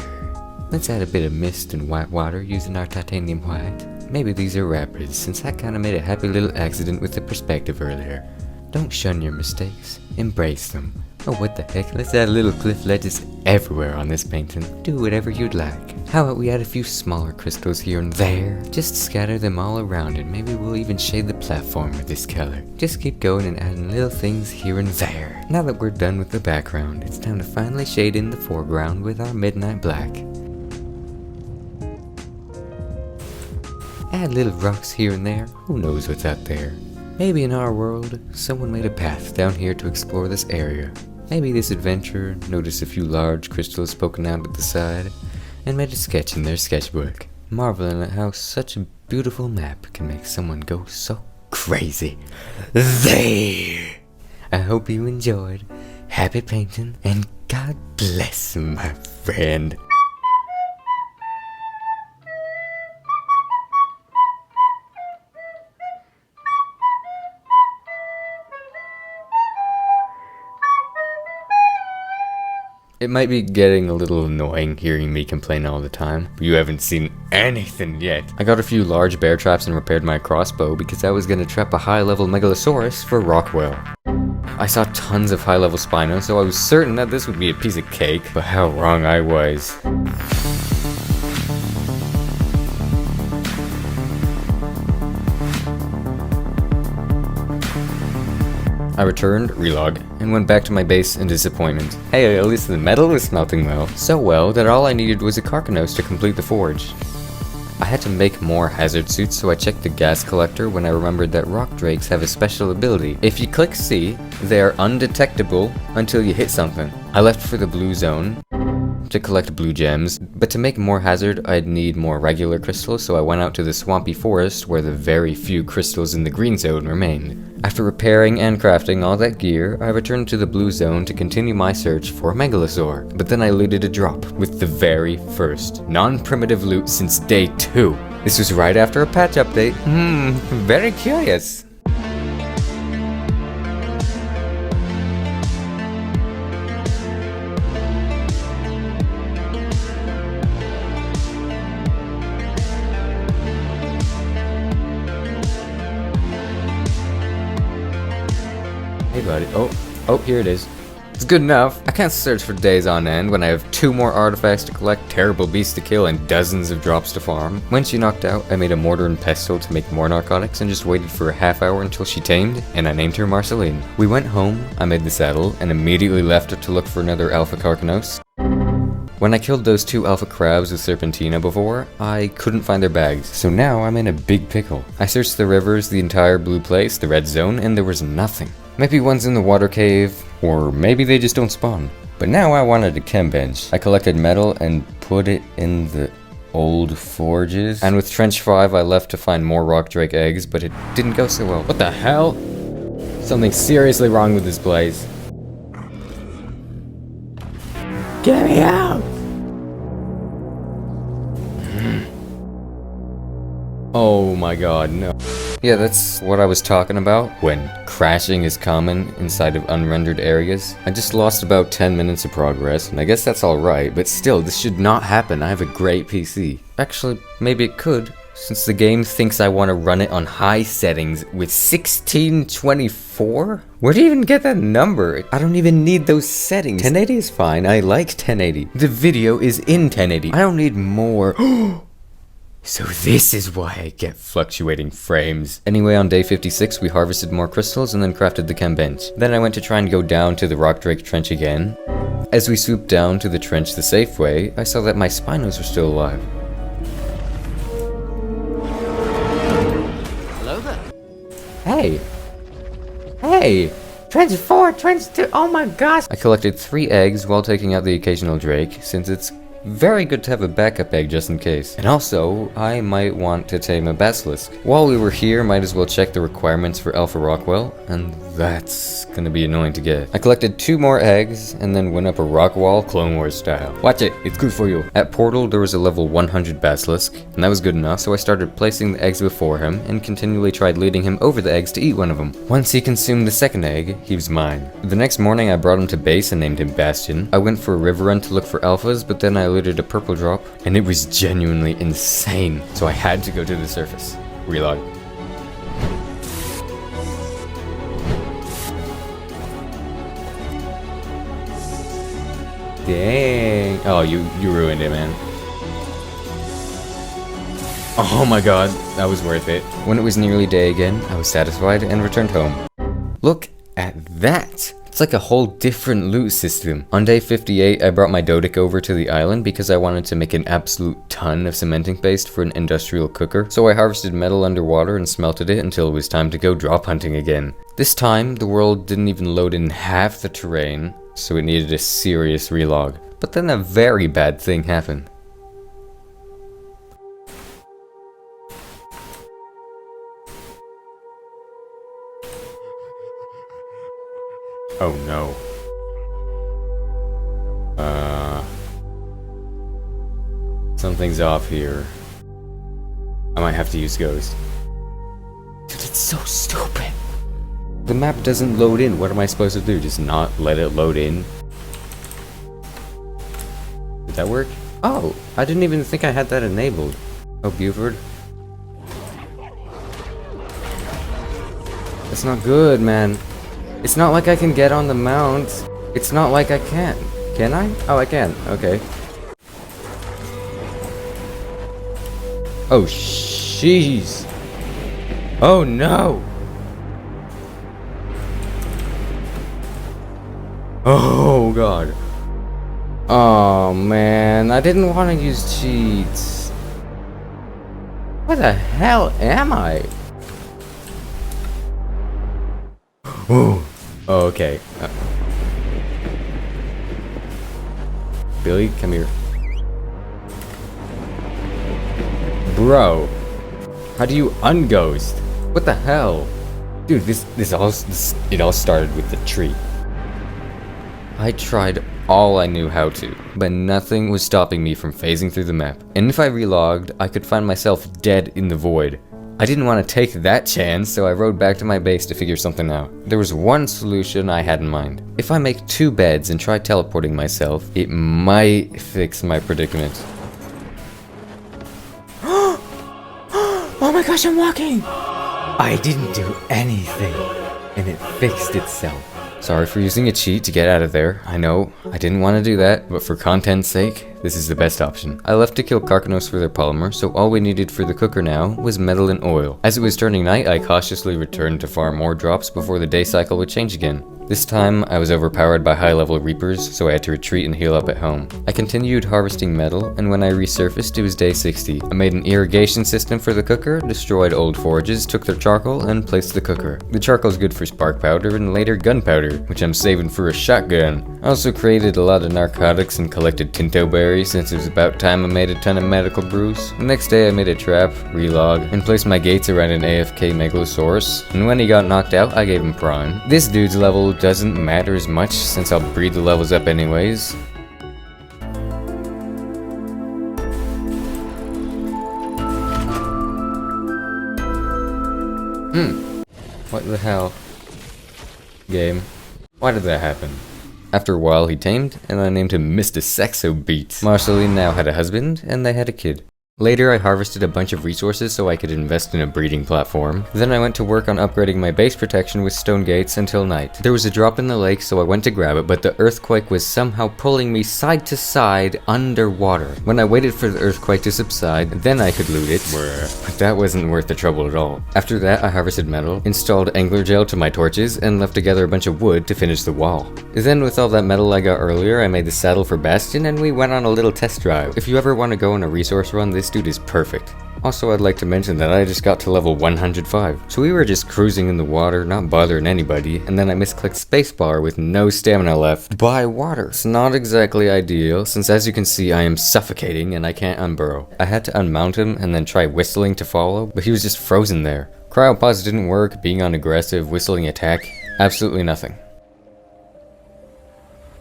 Let's add a bit of mist and white water using our titanium white. Maybe these are rapids, since I kinda made a happy little accident with the perspective earlier. Don't shun your mistakes, embrace them. Oh, what the heck, let's add little cliff ledges everywhere on this painting. Do whatever you'd like. How about we add a few smaller crystals here and there? Just scatter them all around and maybe we'll even shade the platform with this color. Just keep going and adding little things here and there. Now that we're done with the background, it's time to finally shade in the foreground with our midnight black. Add little rocks here and there, who knows what's out there. Maybe in our world, someone made a path down here to explore this area. Maybe this adventurer noticed a few large crystals poking out at the side, and made a sketch in their sketchbook, marveling at how such a beautiful map can make someone go so crazy. There! I hope you enjoyed. Happy painting, and God bless my friend. It might be getting a little annoying hearing me complain all the time, but you haven't seen anything yet. I got a few large bear traps and repaired my crossbow because I was gonna trap a high-level megalosaurus for Rockwell. I saw tons of high-level Spinos, so I was certain that this would be a piece of cake, but how wrong I was. I returned, relog, and went back to my base in disappointment. Hey, at least the metal was smelting well. So well that all I needed was a carcanos to complete the forge. I had to make more hazard suits, so I checked the gas collector when I remembered that rock drakes have a special ability. If you click C, they are undetectable until you hit something. I left for the blue zone to collect blue gems, but to make more hazard I'd need more regular crystals, so I went out to the swampy forest where the very few crystals in the green zone remained. After repairing and crafting all that gear, I returned to the blue zone to continue my search for a megalosaur, but then I looted a drop with the very first non-primitive loot since day 2. This was right after a patch update. Very curious. Hey buddy, oh, here it is. It's good enough. I can't search for days on end when I have 2 more artifacts to collect, terrible beasts to kill, and dozens of drops to farm. When she knocked out, I made a mortar and pestle to make more narcotics and just waited for a half hour until she tamed, and I named her Marceline. We went home, I made the saddle, and immediately left her to look for another alpha carcanos. When I killed those 2 alpha crabs with Serpentina before, I couldn't find their bags, so now I'm in a big pickle. I searched the rivers, the entire blue place, the red zone, and there was nothing. Maybe one's in the water cave, or maybe they just don't spawn. But now I wanted a chem bench. I collected metal and put it in the old forges. And with Trench 5 I left to find more rock drake eggs, but it didn't go so well. What the hell? Something's seriously wrong with this place. Get me out! Oh my god, no. Yeah, that's what I was talking about when crashing is common inside of unrendered areas. I just lost about 10 minutes of progress, and I guess that's alright, but still, this should not happen. I have a great PC. Actually, maybe it could, since the game thinks I want to run it on high settings with 1624? Where do you even get that number? I don't even need those settings. 1080 is fine, I like 1080. The video is in 1080. I don't need more. So this is why I get fluctuating frames. Anyway, on day 56, we harvested more crystals and then crafted the chem bench. Then I went to try and go down to the rock drake trench again. As we swooped down to the trench the safe way, I saw that my Spinos were still alive. Hello there. Hey! Hey! Trench 4, Trench 2, oh my gosh! I collected 3 eggs while taking out the occasional drake, since it's very good to have a backup egg just in case. And also, I might want to tame a basilisk. While we were here, might as well check the requirements for Alpha Rockwell, and that's gonna be annoying to get. I collected 2 more eggs, and then went up a rock wall, Clone Wars style. Watch it, it's good for you. At Portal, there was a level 100 basilisk, and that was good enough, so I started placing the eggs before him, and continually tried leading him over the eggs to eat one of them. Once he consumed the second egg, he was mine. The next morning, I brought him to base and named him Bastion. I went for a river run to look for alphas, but then I looted a purple drop, and it was genuinely insane, so I had to go to the surface. Relog. Dang. Oh, you ruined it, man. Oh my god, that was worth it. When it was nearly day again, I was satisfied and returned home. Look at that! It's like a whole different loot system. On day 58, I brought my Dodic over to the island because I wanted to make an absolute ton of cementing paste for an industrial cooker. So I harvested metal underwater and smelted it until it was time to go drop hunting again. This time, the world didn't even load in half the terrain, so it needed a serious relog. But then a very bad thing happened. Oh no. Something's off here. I might have to use Ghost. Dude, it's so stupid. The map doesn't load in. What am I supposed to do? Just not let it load in? Did that work? Oh, I didn't even think I had that enabled. Oh, Buford. That's not good, man. It's not like I can get on the mount. It's not like I can. Can I? Oh, I can. Okay. Oh, jeez. Oh, no. Oh, God. Oh, man. I didn't want to use cheats. Where the hell am I? Ooh. Oh, okay. Billy, come here. Bro. How do you unghost? What the hell? Dude, it all started with the tree. I tried all I knew how to, but nothing was stopping me from phasing through the map. And if I relogged, I could find myself dead in the void. I didn't want to take that chance, so I rode back to my base to figure something out. There was one solution I had in mind. If I make 2 beds and try teleporting myself, it might fix my predicament. Oh my gosh, I'm walking! I didn't do anything, and it fixed itself. Sorry for using a cheat to get out of there. I know, I didn't want to do that, but for content's sake, this is the best option. I left to kill Carcanos for their polymer, so all we needed for the cooker now was metal and oil. As it was turning night, I cautiously returned to farm more drops before the day cycle would change again. This time, I was overpowered by high-level reapers, so I had to retreat and heal up at home. I continued harvesting metal, and when I resurfaced, it was day 60. I made an irrigation system for the cooker, destroyed old forages, took their charcoal, and placed the cooker. The charcoal's good for spark powder and later gunpowder, which I'm saving for a shotgun. I also created a lot of narcotics and collected tinto berries since it was about time I made a ton of medical brews. The next day I made a trap, relog, and placed my gates around an AFK Megalosaurus, and when he got knocked out, I gave him prime. This dude's level doesn't matter as much since I'll breed the levels up anyways. What the hell? Game. Why did that happen? After a while he tamed, and I named him Mr. Saxo Beat. Marceline now had a husband, and they had a kid. Later, I harvested a bunch of resources so I could invest in a breeding platform. Then I went to work on upgrading my base protection with stone gates until night. There was a drop in the lake, so I went to grab it, but the earthquake was somehow pulling me side to side underwater. When I waited for the earthquake to subside, then I could loot it. But that wasn't worth the trouble at all. After that, I harvested metal, installed angler gel to my torches, and left together a bunch of wood to finish the wall. Then with all that metal I got earlier, I made the saddle for Bastion, and we went on a little test drive. If you ever want to go on a resource run, this dude is perfect. Also, I'd like to mention that I just got to level 105, so we were just cruising in the water, not bothering anybody, and then I misclicked spacebar with no stamina left by water. It's not exactly ideal, since as you can see I am suffocating and I can't unburrow. I had to unmount him and then try whistling to follow, but he was just frozen there. Cryopause didn't work, being on aggressive, whistling attack, absolutely nothing.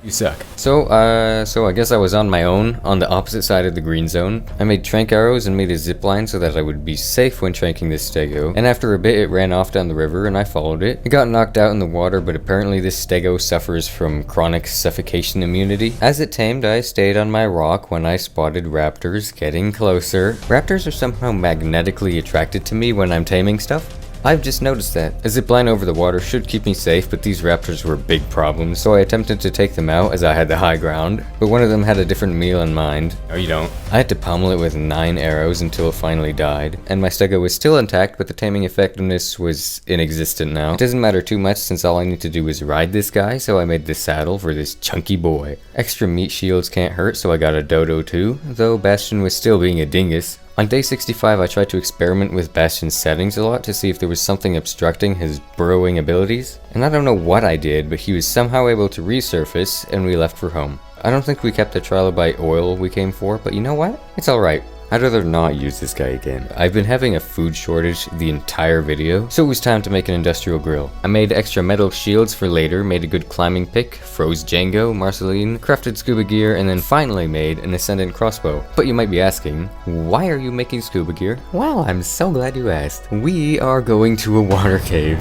You suck. So I guess I was on my own, on the opposite side of the green zone. I made trank arrows and made a zipline so that I would be safe when tranking this stego, and after a bit it ran off down the river and I followed it. It got knocked out in the water, but apparently this stego suffers from chronic suffocation immunity. As it tamed, I stayed on my rock when I spotted raptors getting closer. Raptors are somehow magnetically attracted to me when I'm taming stuff. I've just noticed that. A zipline over the water should keep me safe, but these raptors were big problems, so I attempted to take them out as I had the high ground, but one of them had a different meal in mind. No, you don't. I had to pummel it with 9 arrows until it finally died, and my stego was still intact, but the taming effectiveness was inexistent now. It doesn't matter too much since all I need to do is ride this guy, so I made this saddle for this chunky boy. Extra meat shields can't hurt, so I got a dodo too, though Bastion was still being a dingus. On day 65, I tried to experiment with Bastion's settings a lot to see if there was something obstructing his burrowing abilities. And I don't know what I did, but he was somehow able to resurface, and we left for home. I don't think we kept the trilobite oil we came for, but you know what? It's alright. I'd rather not use this guy again. I've been having a food shortage the entire video, so it was time to make an industrial grill. I made extra metal shields for later, made a good climbing pick, froze Django, Marceline, crafted scuba gear, and then finally made an ascendant crossbow. But you might be asking, why are you making scuba gear? Well, I'm so glad you asked. We are going to a water cave.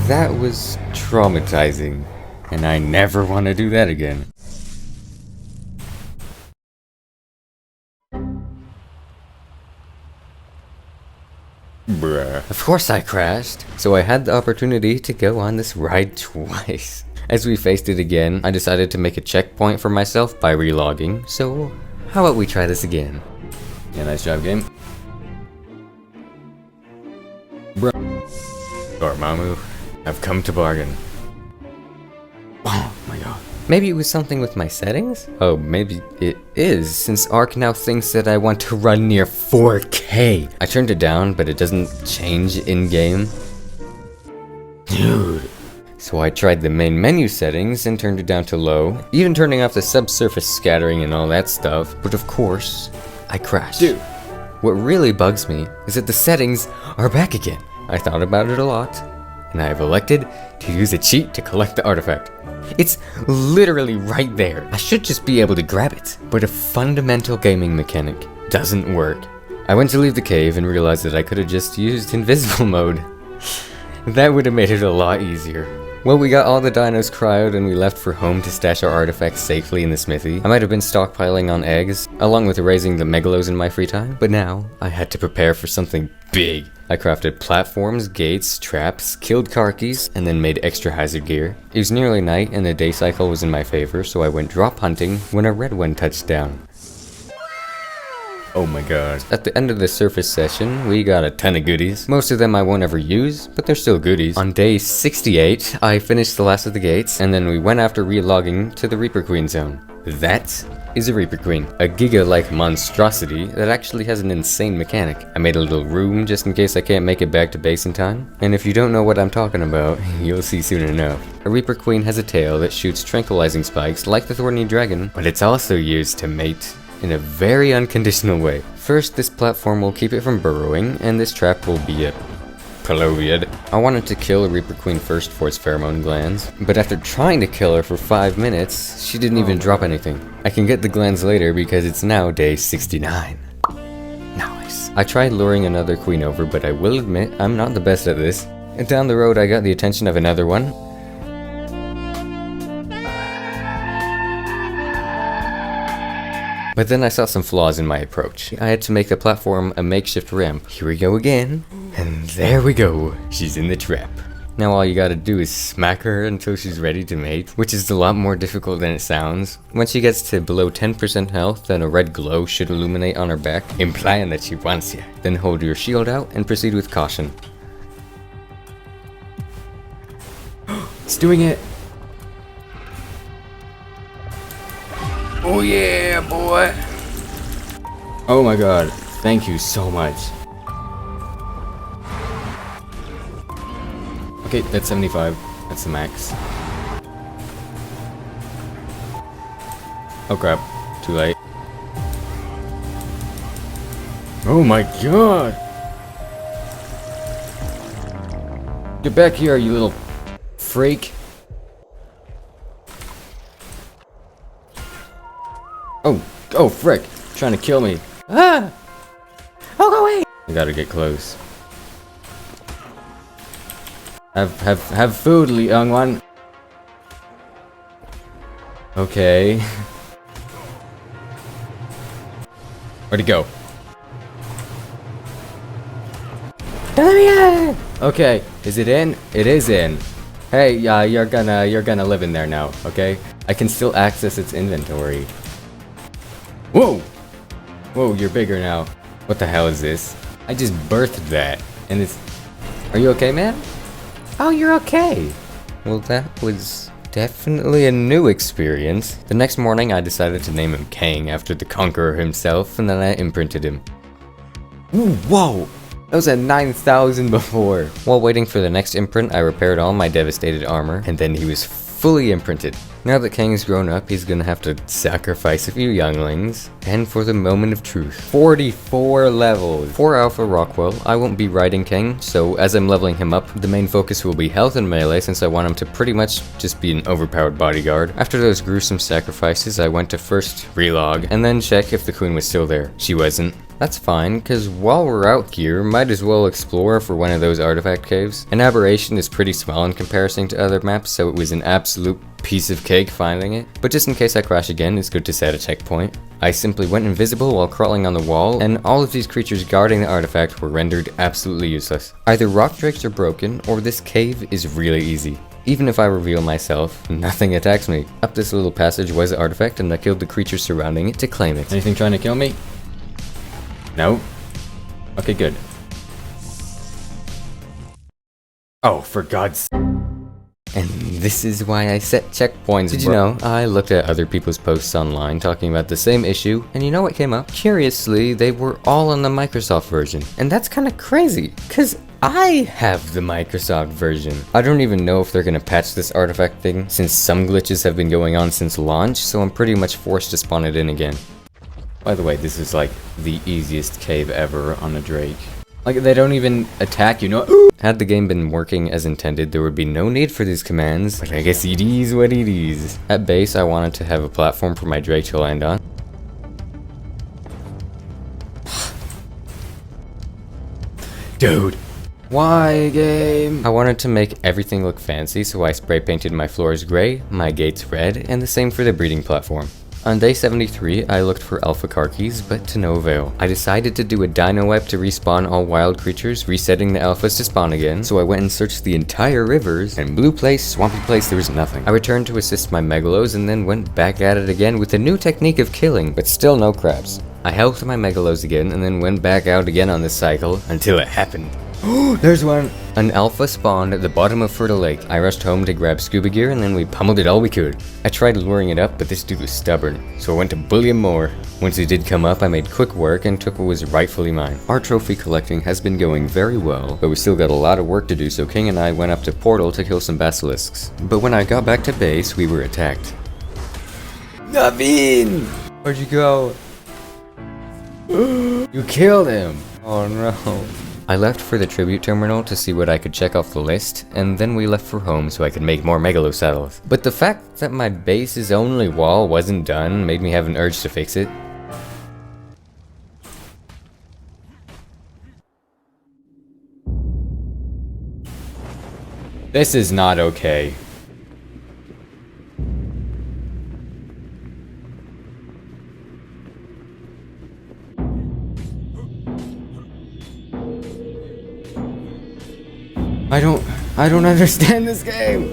That was traumatizing, and I never want to do that again. Bruh. Of course I crashed, so I had the opportunity to go on this ride twice. As we faced it again, I decided to make a checkpoint for myself by relogging, so how about we try this again? Yeah, nice job, game. Bro. Dormammu, I've come to bargain. Oh my god. Maybe it was something with my settings? Oh, maybe it is, since ARK now thinks that I want to run near 4K. I turned it down, but it doesn't change in-game. Dude. So I tried the main menu settings and turned it down to low, even turning off the subsurface scattering and all that stuff, but of course, I crashed. Dude. What really bugs me is that the settings are back again. I thought about it a lot, and I have elected to use a cheat to collect the artifact. It's literally right there. I should just be able to grab it, but a fundamental gaming mechanic doesn't work. I went to leave the cave and realized that I could have just used invisible mode. That would have made it a lot easier. Well, we got all the dinos cryoed and we left for home to stash our artifacts safely in the smithy. I might have been stockpiling on eggs, along with raising the megalos in my free time, but now I had to prepare for something big. I crafted platforms, gates, traps, killed Karkis, and then made extra hazard gear. It was nearly night and the day cycle was in my favor, so I went drop hunting when a red one touched down. Oh my god. At the end of the surface session, we got a ton of goodies. Most of them I won't ever use, but they're still goodies. On day 68, I finished the last of the gates, and then we went after relogging to the Reaper Queen zone. That is a Reaper Queen, a giga-like monstrosity that actually has an insane mechanic. I made a little room just in case I can't make it back to base in time, and if you don't know what I'm talking about, you'll see soon enough. A Reaper Queen has a tail that shoots tranquilizing spikes like the Thorny Dragon, but it's also used to mate in a very unconditional way. First, this platform will keep it from burrowing, and this trap will be a Paloviad. I wanted to kill a Reaper Queen first for its pheromone glands, but after trying to kill her for 5 minutes, she didn't even drop anything. I can get the glands later because it's now day 69. Nice. I tried luring another queen over, but I will admit I'm not the best at this. And down the road I got the attention of another one. But then I saw some flaws in my approach. I had to make the platform a makeshift ramp. Here we go again. And there we go. She's in the trap. Now all you gotta do is smack her until she's ready to mate, which is a lot more difficult than it sounds. When she gets to below 10% health, then a red glow should illuminate on her back, implying that she wants you. Then hold your shield out and proceed with caution. It's doing it! Oh yeah, boy! Oh my god, thank you so much. Okay, that's 75. That's the max. Oh crap, too late. Oh my god! Get back here, you little freak. Oh frick! Trying to kill me. Ah! Oh, go away! I gotta get close. Have food, young one. Okay. Where'd he go? Let me in! Okay, is it in? It is in. Hey, you're gonna live in there now, okay? I can still access its inventory. Whoa! Whoa, you're bigger now. What the hell is this? I just birthed that, and it's... Are you okay, man? Oh, you're okay. Well, that was definitely a new experience. The next morning, I decided to name him Kang after the Conqueror himself, and then I imprinted him. Ooh, whoa! That was at 9,000 before. While waiting for the next imprint, I repaired all my devastated armor, and then he was fully imprinted. Now that Kang's grown up, he's gonna have to sacrifice a few younglings. And for the moment of truth, 44 levels. For Alpha Rockwell, I won't be riding Kang, so as I'm leveling him up, the main focus will be health and melee since I want him to pretty much just be an overpowered bodyguard. After those gruesome sacrifices, I went to first relog, and then check if the queen was still there. She wasn't. That's fine, cause while we're out here, might as well explore for one of those artifact caves. An Aberration is pretty small in comparison to other maps, so it was an absolute piece of cake finding it. But just in case I crash again, it's good to set a checkpoint. I simply went invisible while crawling on the wall, and all of these creatures guarding the artifact were rendered absolutely useless. Either rock drakes are broken, or this cave is really easy. Even if I reveal myself, nothing attacks me. Up this little passage was the artifact, and I killed the creatures surrounding it to claim it. Anything trying to kill me? No? Okay, good. Oh, for God's... And this is why I set checkpoints. Did you know, I looked at other people's posts online talking about the same issue, and you know what came up? Curiously, they were all on the Microsoft version. And that's kinda crazy, cause I have the Microsoft version. I don't even know if they're gonna patch this artifact thing, since some glitches have been going on since launch, so I'm pretty much forced to spawn it in again. By the way, this is like the easiest cave ever on a Drake. Like, they don't even attack, you know? Had the game been working as intended, there would be no need for these commands, but I guess it is what it is. At base, I wanted to have a platform for my Drake to land on. Dude. Why, game? I wanted to make everything look fancy, so I spray painted my floors gray, my gates red, and the same for the breeding platform. On day 73, I looked for alpha car keys, but to no avail. I decided to do a dino wipe to respawn all wild creatures, resetting the alphas to spawn again, so I went and searched the entire rivers, and blue place, swampy place, there was nothing. I returned to assist my megalos, and then went back at it again with a new technique of killing, but still no crabs. I helped my megalos again, and then went back out again on this cycle, until it happened. There's one! An alpha spawned at the bottom of Fertile Lake. I rushed home to grab scuba gear and then we pummeled it all we could. I tried luring it up, but this dude was stubborn, so I went to bully him more. Once he did come up, I made quick work and took what was rightfully mine. Our trophy collecting has been going very well, but we still got a lot of work to do, so King and I went up to Portal to kill some basilisks. But when I got back to base, we were attacked. Naveen! Where'd you go? You killed him! Oh no. I left for the tribute terminal to see what I could check off the list, and then we left for home so I could make more megalo saddles. But the fact that my base's only wall wasn't done made me have an urge to fix it. This is not okay. I don't understand this game.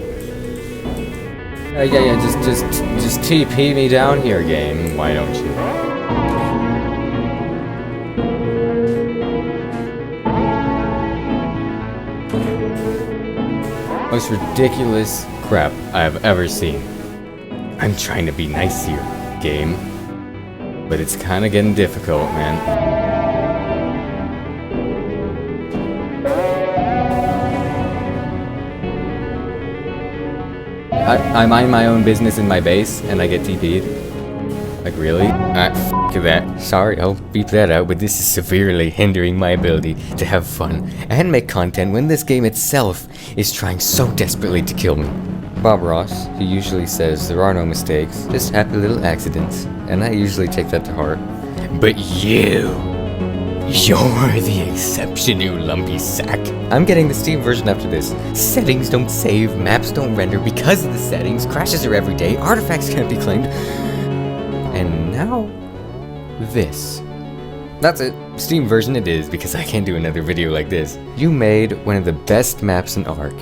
Yeah, just TP me down here, game. Why don't you? Most ridiculous crap I have ever seen. I'm trying to be nice here, game. But it's kinda getting difficult, man. I mind my own business in my base, and I get TP'd. Like, really? F that. Sorry, I'll beep that out, but this is severely hindering my ability to have fun and make content when this game itself is trying so desperately to kill me. Bob Ross, he usually says there are no mistakes, just happy little accidents, and I usually take that to heart. But you're the exception, you lumpy sack. I'm getting the Steam version after this. Settings don't save, maps don't render because of the settings, crashes are every day, artifacts can't be claimed. And now, this. That's it. Steam version it is, because I can't do another video like this. You made one of the best maps in ARK.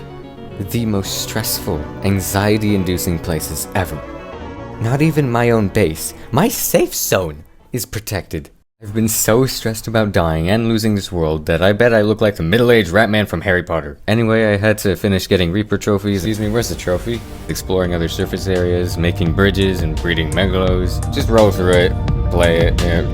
The most stressful, anxiety-inducing places ever. Not even my own base, my safe zone, is protected. I've been so stressed about dying and losing this world that I bet I look like the middle-aged rat man from Harry Potter. Anyway, I had to finish getting Reaper trophies. Excuse me, where's the trophy? Exploring other surface areas, making bridges, and breeding megalos. Just roll through it, play it, yeah.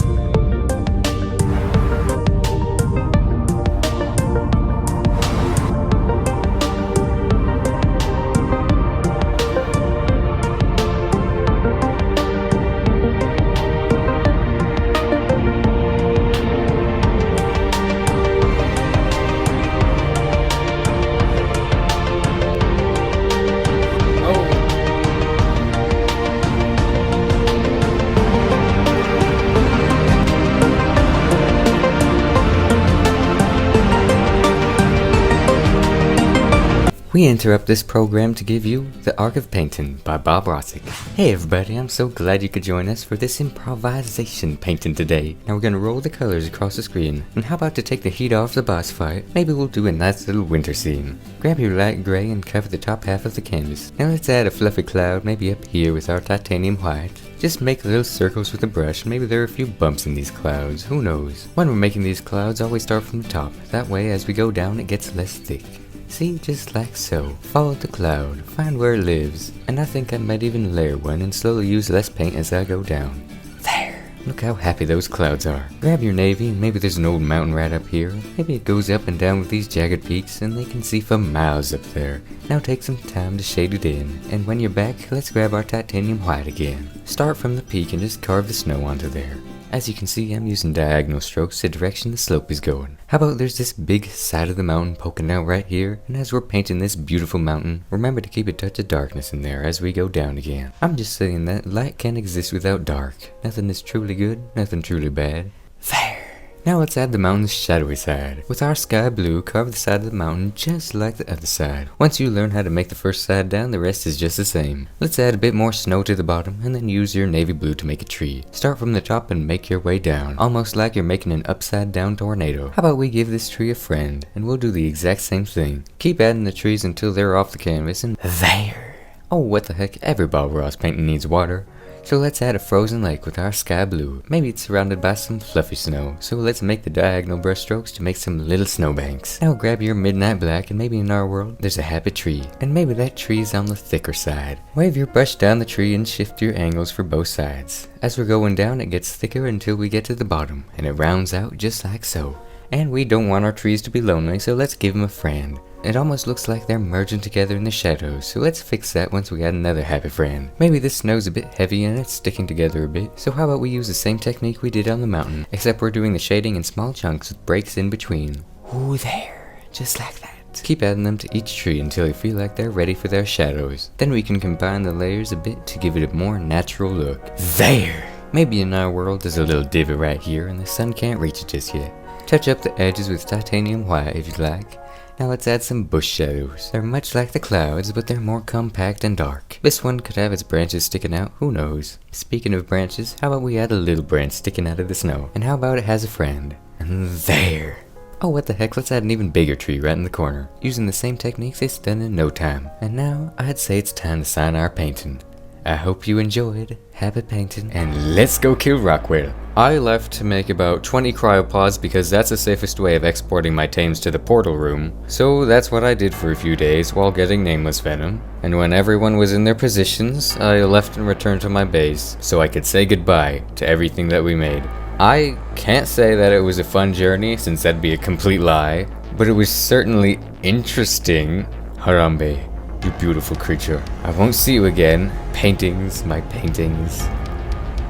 We interrupt this program to give you The Ark of Painting by Bob Rossick. Hey everybody, I'm so glad you could join us for this improvisation painting today. Now we're gonna roll the colors across the screen, and how about to take the heat off the boss fight, maybe we'll do a nice little winter scene. Grab your light gray and cover the top half of the canvas. Now let's add a fluffy cloud maybe up here with our titanium white. Just make little circles with a brush, maybe there are a few bumps in these clouds, who knows. When we're making these clouds, always start from the top, that way as we go down it gets less thick. See, just like so. Follow the cloud, find where it lives, and I think I might even layer one and slowly use less paint as I go down. There! Look how happy those clouds are. Grab your navy and maybe there's an old mountain right up here. Maybe it goes up and down with these jagged peaks and they can see for miles up there. Now take some time to shade it in, and when you're back, let's grab our titanium white again. Start from the peak and just carve the snow onto there. As you can see, I'm using diagonal strokes to direction the slope is going. How about there's this big side of the mountain poking out right here, and as we're painting this beautiful mountain, remember to keep a touch of darkness in there as we go down again. I'm just saying that light can't exist without dark. Nothing is truly good, nothing truly bad. There! Now let's add the mountain's shadowy side. With our sky blue, carve the side of the mountain just like the other side. Once you learn how to make the first side down, the rest is just the same. Let's add a bit more snow to the bottom, and then use your navy blue to make a tree. Start from the top and make your way down, almost like you're making an upside down tornado. How about we give this tree a friend, and we'll do the exact same thing. Keep adding the trees until they're off the canvas, and there! Oh, what the heck, every Bob Ross painting needs water. So let's add a frozen lake with our sky blue. Maybe it's surrounded by some fluffy snow, so let's make the diagonal brush strokes to make some little snowbanks. Now grab your midnight black, and maybe in our world there's a happy tree, and maybe that tree's on the thicker side. Wave your brush down the tree and shift your angles for both sides. As we're going down, it gets thicker until we get to the bottom, and it rounds out just like so. And we don't want our trees to be lonely, so let's give them a friend. It almost looks like they're merging together in the shadows, so let's fix that once we add another happy friend. Maybe this snow's a bit heavy and it's sticking together a bit, so how about we use the same technique we did on the mountain, except we're doing the shading in small chunks with breaks in between. Ooh, there, just like that. Keep adding them to each tree until you feel like they're ready for their shadows. Then we can combine the layers a bit to give it a more natural look. There! Maybe in our world there's a little divot right here and the sun can't reach it just yet. Touch up the edges with titanium white if you'd like. Now let's add some bush shadows. They're much like the clouds, but they're more compact and dark. This one could have its branches sticking out, who knows. Speaking of branches, how about we add a little branch sticking out of the snow? And how about it has a friend? And there! Oh, what the heck, let's add an even bigger tree right in the corner. Using the same techniques, it's done in no time. And now, I'd say it's time to sign our painting. I hope you enjoyed. Happy painting, and let's go kill Rockwell. I left to make about 20 cryopods because that's the safest way of exporting my tames to the portal room. So that's what I did for a few days while getting nameless venom. And when everyone was in their positions, I left and returned to my base so I could say goodbye to everything that we made. I can't say that it was a fun journey since that'd be a complete lie, but it was certainly interesting. Harambe. You beautiful creature. I won't see you again. Paintings, my paintings.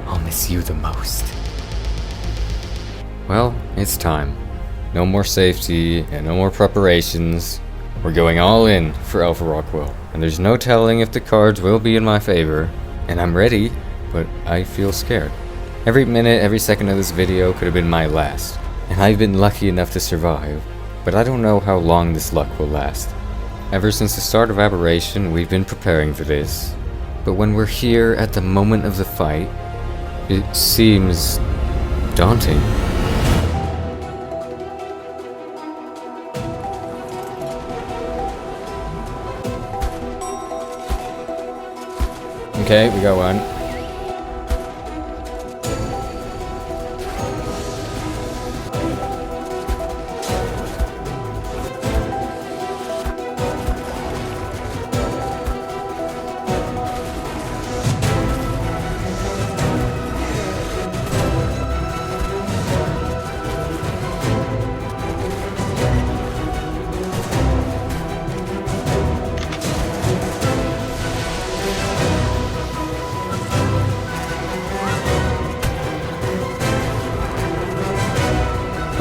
I'll miss you the most. Well, it's time. No more safety and no more preparations. We're going all in for Alpha Rockwell. And there's no telling if the cards will be in my favor. And I'm ready, but I feel scared. Every minute, every second of this video could have been my last. And I've been lucky enough to survive. But I don't know how long this luck will last. Ever since the start of Aberration, we've been preparing for this. But when we're here at the moment of the fight, it seems daunting. Okay, we got one.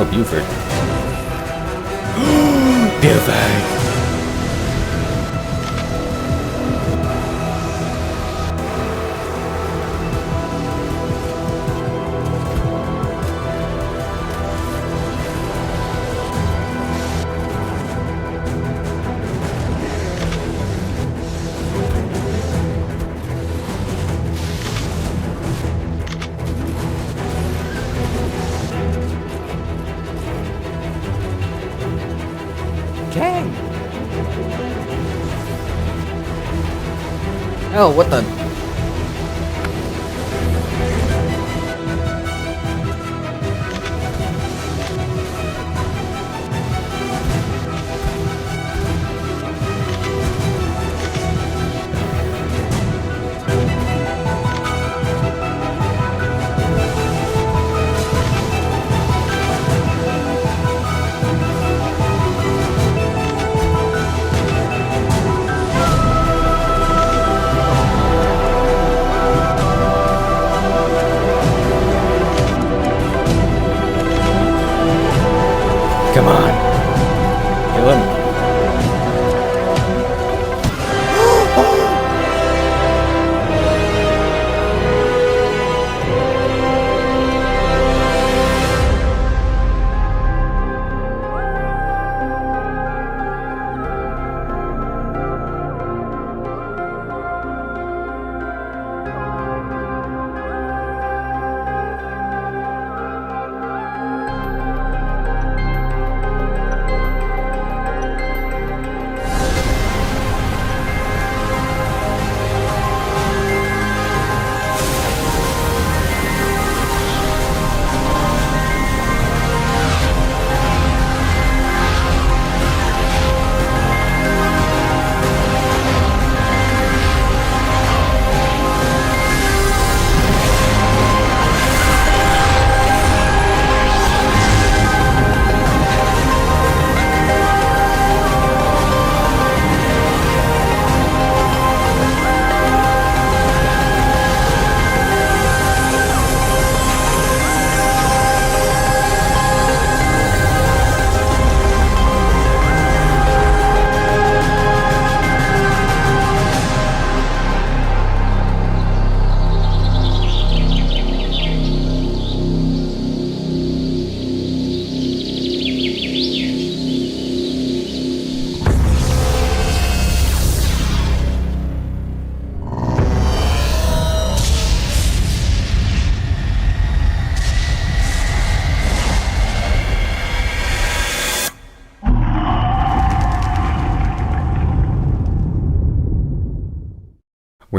Oh, Buford. Buford! Oh, what the?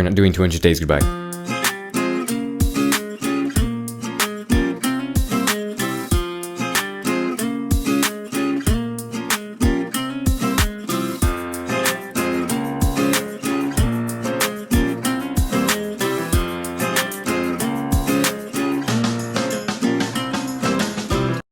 We're not doing 200 days goodbye.